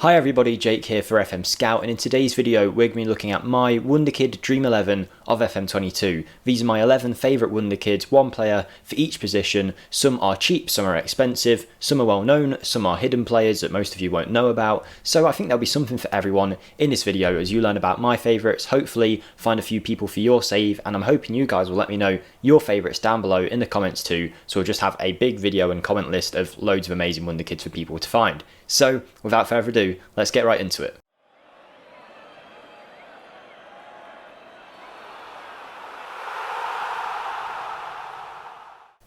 Hi everybody, Jake here for FMSCOUT, and in today's video we're going to be looking at my Wonderkid Dream 11 of FM22. These are my 11 favourite Wonderkids, one player for each position. Some are cheap, some are expensive, some are well known, some are hidden players that most of you won't know about. So I think there'll be something for everyone in this video as you learn about my favourites, hopefully find a few people for your save, and I'm hoping you guys will let me know your favourites down below in the comments too, so we'll just have a big video and comment list of loads of amazing Wonderkids for people to find. So, without further ado, let's get right into it.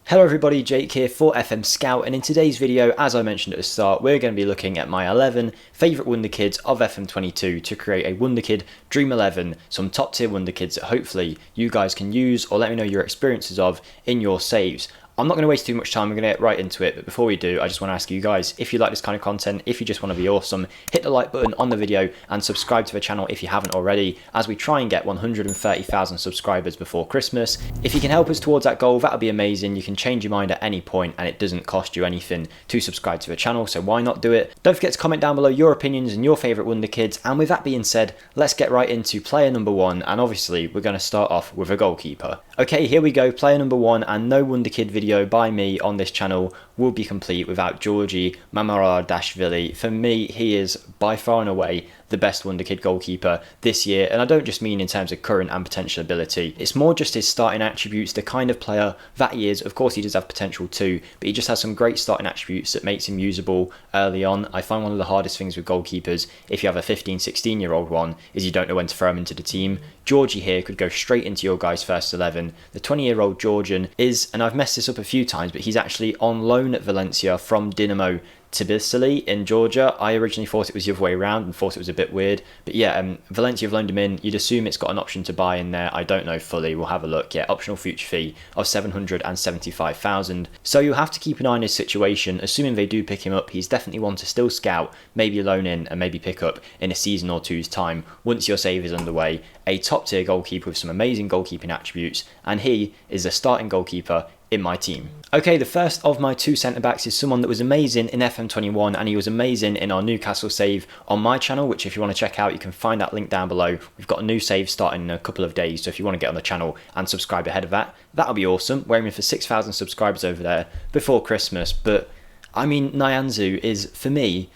Hello everybody, Jake here for FMSCOUT, and in today's video, as I mentioned at the start, we're going to be looking at my 11 favourite Wonderkids of FM22 to create a Wonderkid Dream 11, some top tier Wonderkids that hopefully you guys can use or let me know your experiences of in your saves. I'm not going to waste too much time, we're going to get right into it, but before we do, I just want to ask you guys, if you like this kind of content, if you just want to be awesome, hit the like button on the video and subscribe to the channel if you haven't already, as we try and get 130,000 subscribers before Christmas. If you can help us towards that goal, that would be amazing. You can change your mind at any point and it doesn't cost you anything to subscribe to the channel, so why not do it? Don't forget to comment down below your opinions and your favourite Wonderkids, and with that being said, let's get right into player number 1, and obviously we're going to start off with a goalkeeper. Okay, here we go, player number 1, and no Wonderkid video by me on this channel will be complete without Georgi Mamaradashvili. For me, he is by far and away the best Wonderkid goalkeeper this year, and I don't just mean in terms of current and potential ability. It's more just his starting attributes, the kind of player that he is. Of course he does have potential too, but he just has some great starting attributes that makes him usable early on. I find one of the hardest things with goalkeepers, if you have a 15-16 year old one, is you don't know when to throw him into the team. Georgie here could go straight into your guys' first 11. The 20-year-old Georgian is, and I've messed this up a few times, but he's actually on loan at Valencia from Dinamo Tbilisi in Georgia. I originally thought it was the other way around and thought it was a bit weird, but yeah, Valencia have loaned him in. You'd assume it's got an option to buy in there. I don't know fully, we'll have a look. Yeah, optional future fee of 775,000, so you'll have to keep an eye on his situation. Assuming they do pick him up, he's definitely one to still scout, maybe loan in and maybe pick up in a season or two's time once your save is underway. A top tier goalkeeper with some amazing goalkeeping attributes, and he is a starting goalkeeper in my team. Okay, the first of my two centre backs is someone that was amazing in FM21, and he was amazing in our Newcastle save on my channel, which if you want to check out, you can find that link down below. We've got a new save starting in a couple of days, so if you want to get on the channel and subscribe ahead of that, that'll be awesome. We're aiming for 6,000 subscribers over there before Christmas, but I mean, Nianzou is, for me,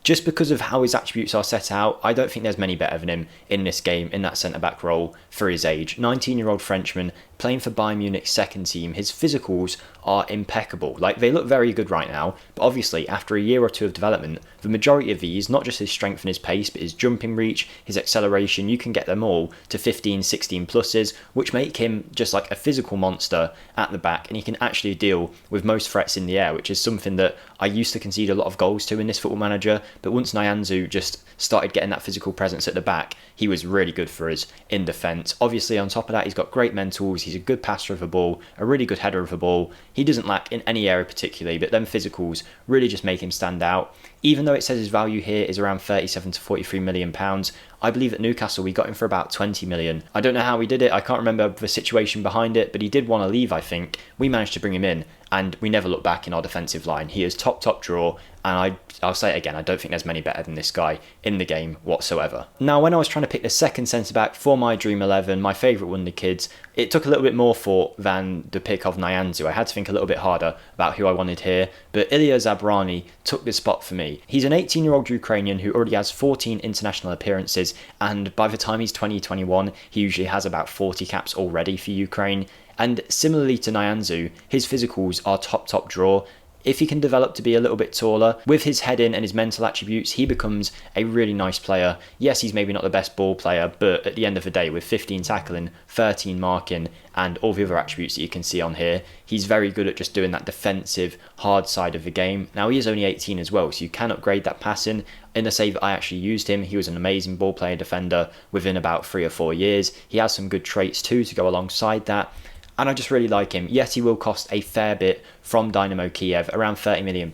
just because of how his attributes are set out, I don't think there's many better than him in this game in that centre-back role for his age. 19-year-old Frenchman playing for Bayern Munich's second team. His physicals are impeccable. Like, they look very good right now, but obviously after a year or two of development, the majority of these, not just his strength and his pace, but his jumping reach, his acceleration, you can get them all to 15, 16 pluses, which make him just like a physical monster at the back, and he can actually deal with most threats in the air, which is something that I used to concede a lot of goals to in this Football Manager, but once Nianzou just started getting that physical presence at the back, he was really good for us in defence. Obviously on top of that, he's got great mentals, he's a good passer of the ball, a really good header of the ball. He doesn't lack in any area particularly, but them physicals really just make him stand out. Even though it says his value here is around 37 to 43 million pounds, I believe at Newcastle we got him for about 20 million. I don't know how we did it, I can't remember the situation behind it, but he did want to leave, I think. We managed to bring him in, and we never looked back in our defensive line. He is top draw, and I'll say it again, I don't think there's many better than this guy in the game whatsoever. Now, when I was trying to pick the second centre-back for my Dream 11, my favourite Wonderkids, it took a little bit more thought than the pick of Nianzou. I had to think a little bit harder about who I wanted here, but Zabarnyi took the spot for me. He's an 18-year-old Ukrainian who already has 14 international appearances, and by the time he's 20-21, he usually has about 40 caps already for Ukraine. And similarly to Nianzou, his physicals are top draw. If he can develop to be a little bit taller, with his heading and his mental attributes, he becomes a really nice player. Yes, he's maybe not the best ball player, but at the end of the day, with 15 tackling, 13 marking, and all the other attributes that you can see on here, he's very good at just doing that defensive, hard side of the game. Now, he is only 18 as well, so you can upgrade that passing. In the save that I actually used him, he was an amazing ball player defender within about 3 or 4 years. He has some good traits too to go alongside that, and I just really like him. Yes, he will cost a fair bit from Dynamo Kiev, around £30 million.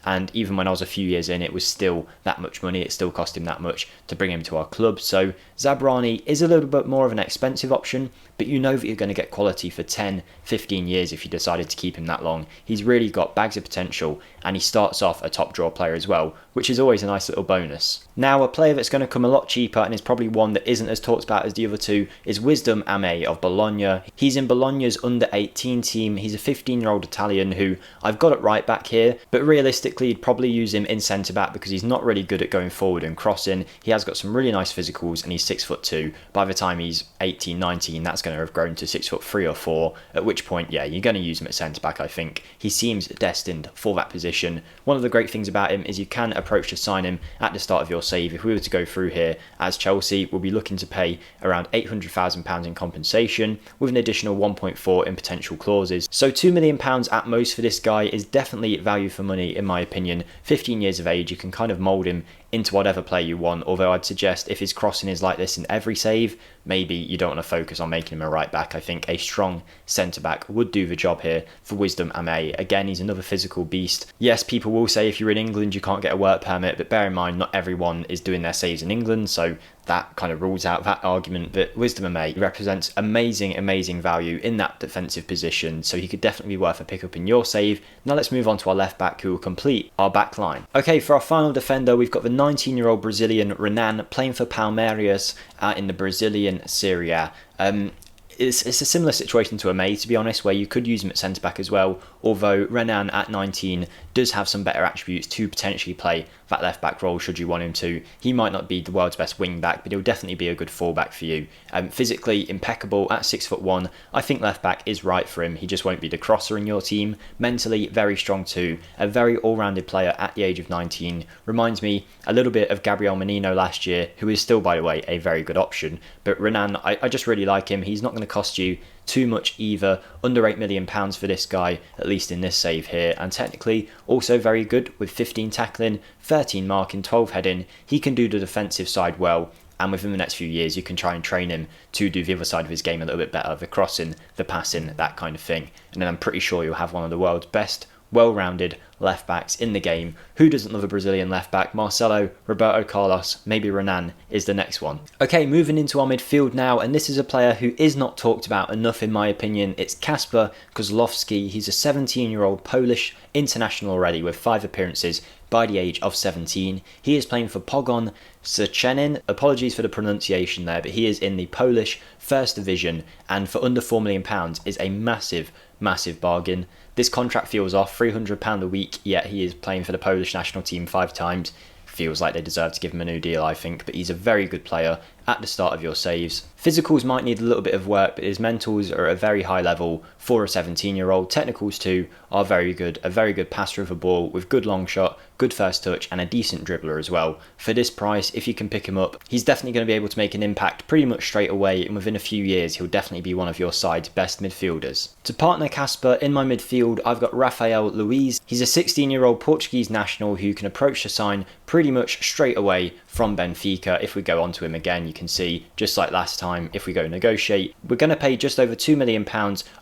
And even when I was a few years in, it was still that much money. It still cost him that much to bring him to our club. So Zabarnyi is a little bit more of an expensive option, but you know that you're going to get quality for 10, 15 years if you decided to keep him that long. He's really got bags of potential, and he starts off a top draw player as well, which is always a nice little bonus. Now, a player that's going to come a lot cheaper and is probably one that isn't as talked about as the other two is Wisdom Amey of Bologna. He's in Bologna's under 18 team. He's a 15-year-old Italian who I've got at right back here, but realistically you'd probably use him in centre back because he's not really good at going forward and crossing. He has got some really nice physicals and he's 6'2". By the time he's 18, 19, that's going to have grown to 6'3" or 4, at which point, yeah, you're going to use him at centre back, I think. He seems destined for that position. One of the great things about him is you can approach to sign him at the start of your save. If we were to go through here, as Chelsea, we'll be looking to pay around £800,000 in compensation with an additional 1.4 in potential clauses. So £2 million at most for this guy is definitely value for money in my opinion. 15 years of age, you can kind of mould him into whatever play you want, although I'd suggest if his crossing is like this in every save, maybe you don't want to focus on making him a right back. I think a strong centre back would do the job here for Wisdom Amey. Again, he's another physical beast. Yes, people will say if you're in England you can't get a work permit, but bear in mind not everyone is doing their saves in England, so that kind of rules out that argument. But Wisdom Amey represents amazing value in that defensive position, so he could definitely be worth a pickup in your save. Now let's move on to our left back who will complete our back line. Okay, for our final defender we've got the 19-year-old Brazilian Renan playing for Palmeiras in the Brazilian Serie A. It's a similar situation to Amey, to be honest, where you could use him at centre-back as well, although Renan at 19 does have some better attributes to potentially play that left-back role should you want him to. He might not be the world's best wing-back, but he'll definitely be a good full-back for you. Physically impeccable at 6'1", I think left-back is right for him. He just won't be the crosser in your team. Mentally, very strong too. A very all-rounded player at the age of 19. Reminds me a little bit of Gabriel Menino last year, who is still, by the way, a very good option. But Renan, I just really like him. He's not going to cost you too much either. Under £8 million for this guy, at least in this save here, and technically also very good with 15 tackling, 13 marking, 12 heading. He can do the defensive side well, and within the next few years you can try and train him to do the other side of his game a little bit better, the crossing, the passing, that kind of thing. And then I'm pretty sure you'll have one of the world's best well-rounded left backs in the game. Who doesn't love a Brazilian left back? Marcelo, Roberto Carlos, maybe Renan is the next one. Okay, moving into our midfield now, and this is a player who is not talked about enough in my opinion. It's Kacper Kozlowski. He's a 17-year-old Polish international already with 5 appearances by the age of 17. He is playing for Pogoń Szczecin. Apologies for the pronunciation there, but he is in the Polish First Division, and for under £4 million is a massive bargain. This contract feels off, £300 a week, yet he is playing for the Polish national team 5 times. Feels like they deserve to give him a new deal, I think, but he's a very good player at the start of your saves. Physicals might need a little bit of work, but his mentals are at a very high level for a 17-year-old. Technicals too are very good, a very good passer of a ball with good long shot, good first touch, and a decent dribbler as well. For this price, if you can pick him up, he's definitely going to be able to make an impact pretty much straight away, and within a few years he'll definitely be one of your side's best midfielders. To partner Kacper in my midfield, I've got Rafael Luiz. He's a 16-year-old Portuguese national who can approach the sign pretty much straight away from Benfica. If we go on to him again, you can see, just like last time, if we go negotiate, we're going to pay just over £2 million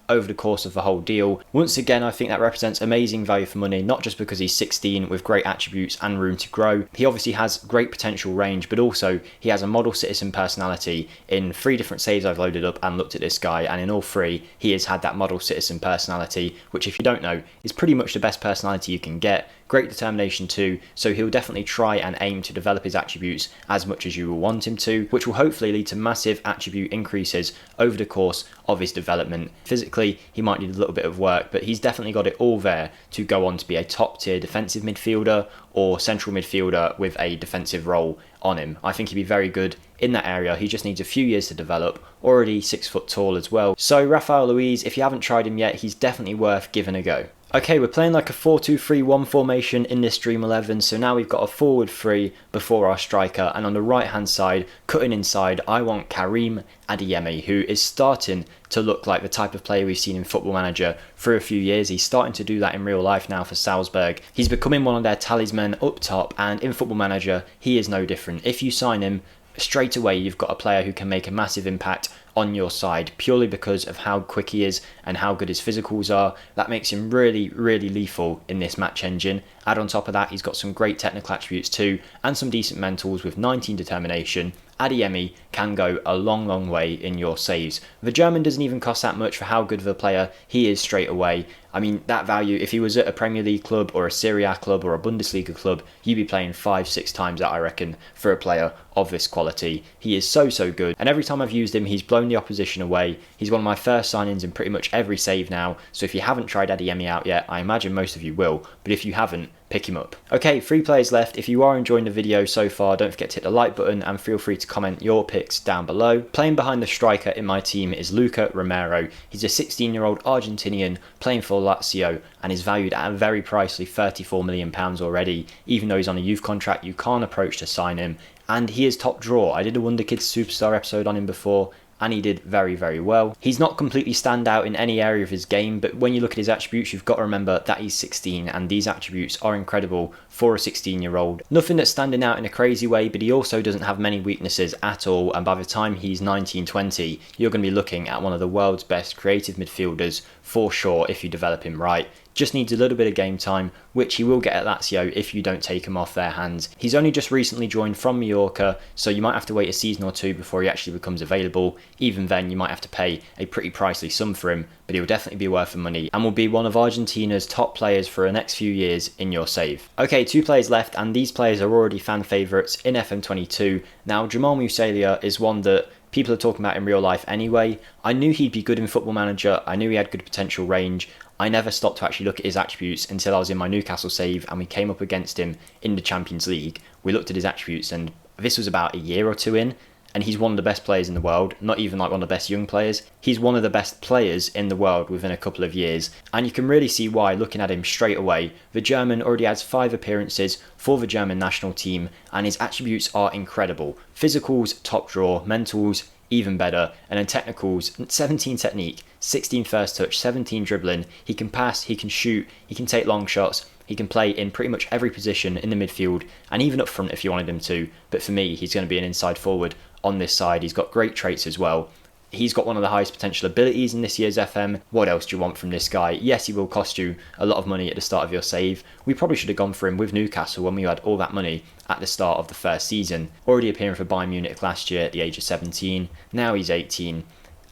over the course of the whole deal. Once again, I think that represents amazing value for money, not just because he's 16 with great attributes and room to grow. He obviously has great potential range, but also he has a model citizen personality. In 3 different saves I've loaded up and looked at this guy, and in all 3 he has had that model citizen personality, which if you don't know is pretty much the best personality you can get. Great determination too, so he'll definitely try and aim to develop his attributes as much as you will want him to, which will hopefully lead to massive attribute increases over the course of his development. Physically, he might need a little bit of work, but he's definitely got it all there to go on to be a top tier defensive midfielder or central midfielder with a defensive role on him. I think he'd be very good in that area. He just needs a few years to develop, already 6 foot tall as well. So Rafael Luiz, if you haven't tried him yet, he's definitely worth giving a go. Okay, we're playing like a 4-2-3-1 formation in this Dream 11, so now we've got a forward 3 before our striker, and on the right hand side, cutting inside, I want Karim Adeyemi, who is starting to look like the type of player we've seen in Football Manager for a few years. He's starting to do that in real life now for Salzburg. He's becoming one of their talisman up top, and in Football Manager, he is no different. If you sign him, straight away you've got a player who can make a massive impact on your side purely because of how quick he is and how good his physicals are. That makes him really, really lethal in this match engine. Add on top of that, he's got some great technical attributes too, and some decent mentals with 19 determination. Adeyemi can go a long, long way in your saves. The German doesn't even cost that much for how good of a player he is straight away. I mean, that value, if he was at a Premier League club or a Serie A club or a Bundesliga club, you'd be playing 5-6 times that, I reckon, for a player of this quality. He is so, so good. And every time I've used him, he's blown the opposition away. He's one of my first signings in pretty much every save now. So if you haven't tried Adeyemi out yet, I imagine most of you will. But if you haven't, pick him up. Okay, 3 players left. If you are enjoying the video so far, don't forget to hit the like button and feel free to comment your picks down below. Playing behind the striker in my team is Romero. He's a 16-year-old Argentinian playing for Lazio and is valued at a very pricey £34 million already. Even though he's on a youth contract, you can't approach to sign him. And he is top draw. I did a Wonderkids Superstar episode on him before, and he did very, very well. He's not completely stand out in any area of his game, but when you look at his attributes, you've got to remember that he's 16, and these attributes are incredible for a 16-year-old. Nothing that's standing out in a crazy way, but he also doesn't have many weaknesses at all, and by the time he's 19-20, you're going to be looking at one of the world's best creative midfielders for sure if you develop him right. Just needs a little bit of game time, which he will get at Lazio if you don't take him off their hands. He's only just recently joined from Mallorca, so you might have to wait a season or two before he actually becomes available. Even then, you might have to pay a pretty pricey sum for him, but he'll definitely be worth the money and will be one of Argentina's top players for the next few years in your save. Okay, 2 players left, and these players are already fan favourites in FM22. Now, Musiala is one that people are talking about in real life anyway. I knew he'd be good in Football Manager. I knew he had good potential range. I never stopped to actually look at his attributes until I was in my Newcastle save and we came up against him in the Champions League. We looked at his attributes, and this was about a year or 2 in, and he's one of the best players in the world, not even like one of the best young players. He's one of the best players in the world within a couple of years, and you can really see why looking at him straight away. The German already has 5 appearances for the German national team, and his attributes are incredible. Physicals, top draw, mentals, even better, and then technicals, 17 technique, 16 first touch, 17 dribbling. He can pass, he can shoot, he can take long shots, he can play in pretty much every position in the midfield and even up front if you wanted him to, but for me he's going to be an inside forward on this side. He's got great traits as well. He's got one of the highest potential abilities in this year's FM. What else do you want from this guy? Yes, he will cost you a lot of money at the start of your save. We probably should have gone for him with Newcastle when we had all that money at the start of the first season. Already appearing for Bayern Munich last year at the age of 17. Now he's 18.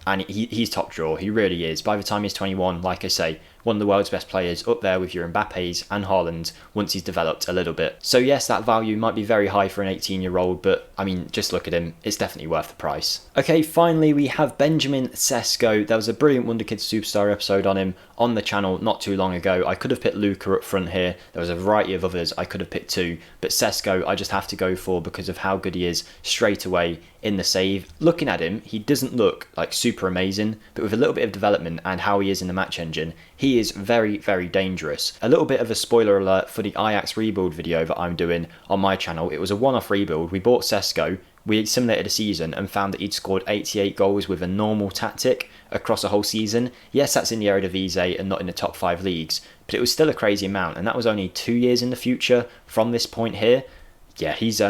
And he's top draw. He really is. By the time he's 21, like I say, one of the world's best players, up there with your Mbappes and Haaland once he's developed a little bit. So yes, that value might be very high for an 18-year-old, but I mean, just look at him. It's definitely worth the price. Okay, finally we have Benjamin Sesko. There was a brilliant Wonderkids Superstar episode on him on the channel not too long ago. I could have picked Luca up front here. There was a variety of others I could have picked too, but Sesko I just have to go for because of how good he is straight away in the save. Looking at him, he doesn't look like super amazing, but with a little bit of development and how he is in the match engine, he is very, very dangerous. A little bit of a spoiler alert for the Ajax rebuild video that I'm doing on my channel. It was a one-off rebuild. We bought Sesko, we simulated a season and found that he'd scored 88 goals with a normal tactic across a whole season. Yes, that's in the Eredivisie and not in the top 5 leagues, but it was still a crazy amount, and that was only 2 years in the future from this point here. Yeah, he's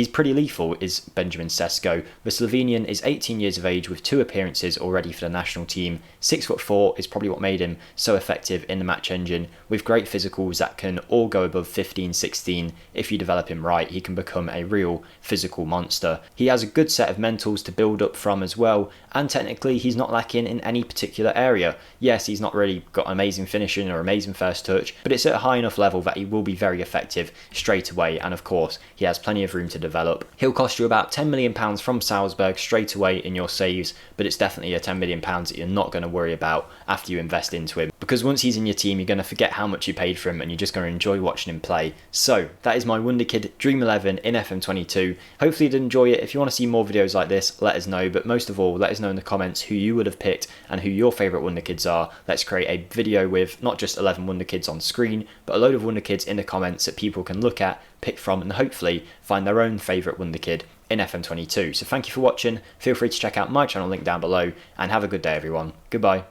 pretty lethal, is Benjamin Sesko. The Slovenian is 18 years of age with 2 appearances already for the national team. 6'4" is probably what made him so effective in the match engine, with great physicals that can all go above 15-16. If you develop him right, he can become a real physical monster. He has a good set of mentals to build up from as well, and technically he's not lacking in any particular area. Yes, he's not really got amazing finishing or amazing first touch, but it's at a high enough level that he will be very effective straight away, and of course he has plenty of room to develop. He'll cost you about £10 million from Salzburg straight away in your saves, but it's definitely a £10 million that you're not going to worry about after you invest into him, because once he's in your team you're going to forget how much you paid for him and you're just going to enjoy watching him play. So that is my Wonderkid Dream 11 in FM22. Hopefully you did enjoy it. If you want to see more videos like this, let us know, but most of all, let us know in the comments who you would have picked and who your favourite Wonderkids are. Let's create a video with not just 11 Wonderkids on screen, but a load of Wonderkids in the comments that people can look at, pick from, and hopefully find their own favourite Wonderkid in FM22. So thank you for watching. Feel free to check out my channel link down below, and have a good day everyone. Goodbye.